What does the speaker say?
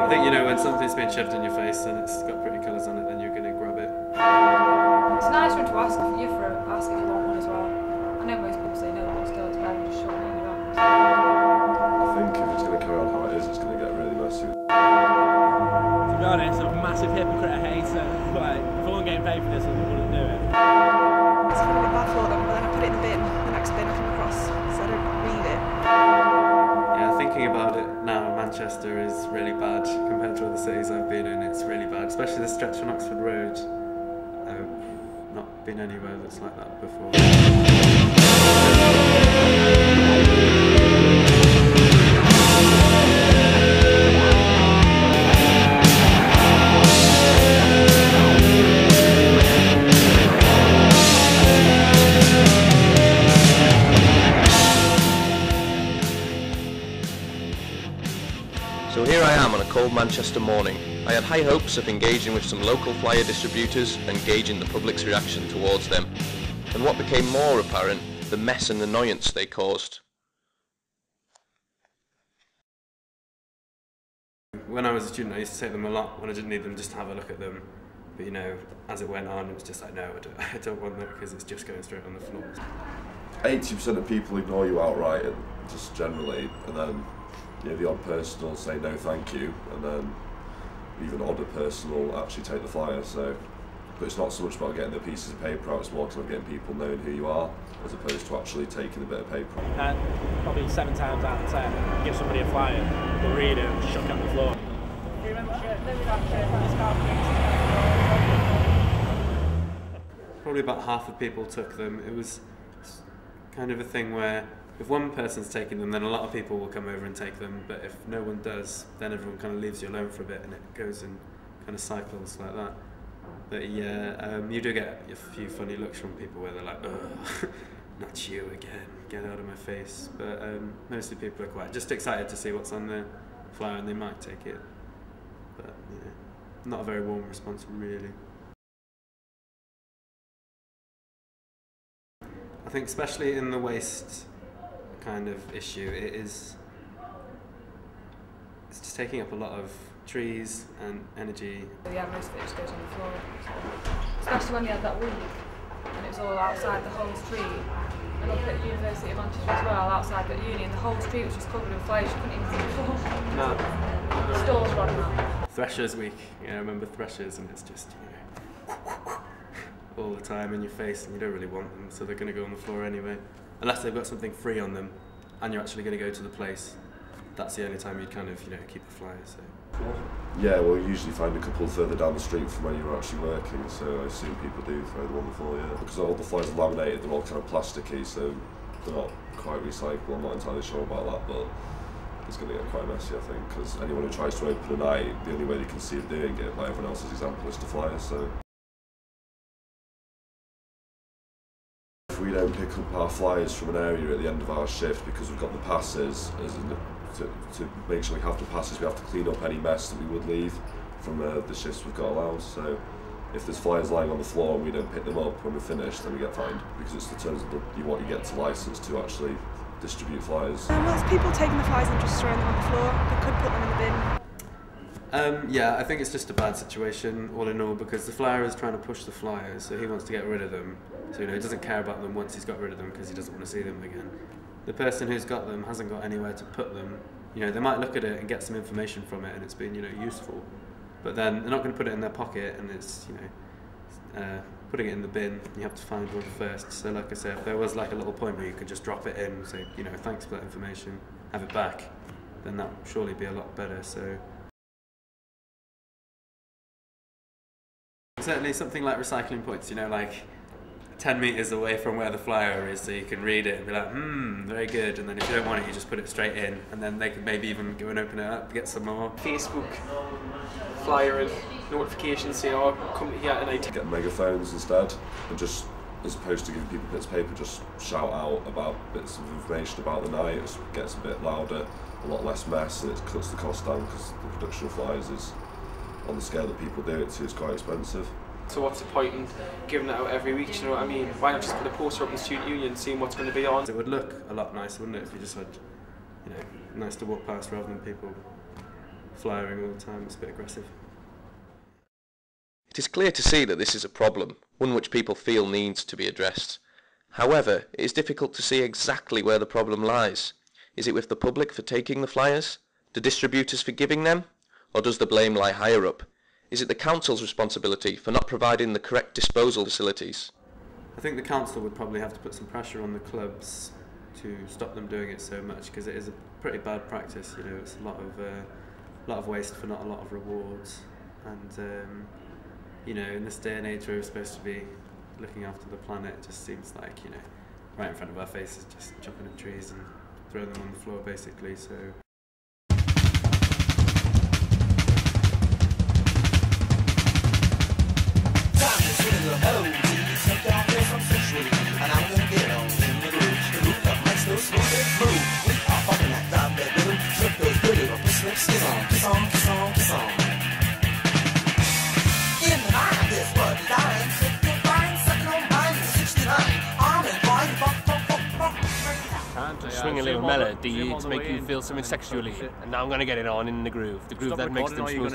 I think, you know, when something's been shoved in your face and it's got pretty colours on it, then you're going to grab it. It's a nice one to ask if you want one as well. I know most people say no, but still it's better than just shoving it in your hand. I think if it's going to carry on how it is, it's going to get really messy. To be honest, I'm a massive hypocrite, I hate it. Like, if I wasn't getting paid for this, I wouldn't do it. It's kind of a bit bad for them, but then I put it in the bin, the next bin I come across, so I don't read it. Yeah, thinking about it now, Manchester is really bad compared to other cities I've been in. It's really bad, especially the stretch on Oxford Road. I've not been anywhere that's like that before. So here I am on a cold Manchester morning. I had high hopes of engaging with some local flyer distributors and gauging the public's reaction towards them. And what became more apparent, the mess and annoyance they caused. When I was a student, I used to take them a lot when I didn't need them, just to have a look at them. But you know, as it went on, it was just like, no, I don't want that because it's just going straight on the floor. 80% of people ignore you outright, and just generally, and then the odd person will say no thank you, and then even odder person will actually take the flyer. So, but it's not so much about getting the pieces of paper out, it's more kind of getting people knowing who you are, as opposed to actually taking a bit of paper. Probably 7 times out of 10, give somebody a flyer, they'll read it and chuck it on the floor. Do you remember Probably about half of people took them. It was kind of a thing where if one person's taking them, then a lot of people will come over and take them, but if no one does, then everyone kind of leaves you alone for a bit and it goes in kind of cycles like that. But yeah, you do get a few funny looks from people where they're like, ugh, not you again, get out of my face. But mostly people are quite just excited to see what's on the flyer and they might take it. But yeah, not a very warm response really. I think especially in the waste kind of issue, it's just taking up a lot of trees and energy. Yeah, most of it just goes on the floor. Especially when we had that week and it was all outside the whole street. And up at the University of Manchester as well, outside the uni, and the whole street was just covered in flames. You couldn't even see the floor. No. Stores running out. Threshers week, I remember Threshers, and it's just, all the time in your face, and you don't really want them, so they're going to go on the floor anyway. Unless they've got something free on them, and you're actually going to go to the place. That's the only time you'd kind of, keep the flyer. So. Yeah, well, you usually find a couple further down the street from where you're actually working, so I assume people do throw them on the floor, yeah. Because all the flyers are laminated, they're all kind of plasticky, so they're not quite recyclable. I'm not entirely sure about that, but it's going to get quite messy, I think, because anyone who tries to open a night, the only way they can see of doing it by everyone else's example is to flyer, so. If we don't pick up our flyers from an area at the end of our shift because we've got the passes, to make sure we have the passes, we have to clean up any mess that we would leave from the shifts we've got allowed. So if there's flyers lying on the floor and we don't pick them up when we're finished, then we get fined, because it's the terms of what you get to license to actually distribute flyers. Well, it's people taking the flyers and just throwing them on the floor. They could put them in the bin. Yeah, I think it's just a bad situation all in all, because the flyer is trying to push the flyers, so he wants to get rid of them. So he doesn't care about them once he's got rid of them because he doesn't want to see them again. The person who's got them hasn't got anywhere to put them. They might look at it and get some information from it and it's been, useful. But then they're not going to put it in their pocket, and it's, putting it in the bin, you have to find one first. So like I say, if there was like a little point where you could just drop it in and say, thanks for that information, have it back, then that would surely be a lot better. So certainly something like recycling points, like 10 metres away from where the flyer is, so you can read it and be like, very good, and then if you don't want it, you just put it straight in, and then they could maybe even go and open it up, get some more. Facebook flyer and notifications say, oh, come here tonight. Get megaphones instead, and just, as opposed to giving people bits of paper, just shout out about bits of information about the night. It gets a bit louder, a lot less mess, and it cuts the cost down, because the production of flyers is, on the scale that people do it to, is quite expensive. So what's the point in giving it out every week, you know what I mean? Why not just put a poster up in the student union, seeing what's going to be on? It would look a lot nicer, wouldn't it, if you just had, nice to walk past rather than people flyering all the time. It's a bit aggressive. It is clear to see that this is a problem, one which people feel needs to be addressed. However, it is difficult to see exactly where the problem lies. Is it with the public for taking the flyers? The distributors for giving them? Or does the blame lie higher up? Is it the council's responsibility for not providing the correct disposal facilities? I think the council would probably have to put some pressure on the clubs to stop them doing it so much, because it is a pretty bad practice. You know, it's a lot of waste for not a lot of rewards, and you know, in this day and age where we're supposed to be looking after the planet, it just seems like, you know, right in front of our faces, just chopping up trees and throwing them on the floor, basically. So. Swing a little melody to make you feel something sexually, and now I'm going to get it on in the groove that makes them smooth.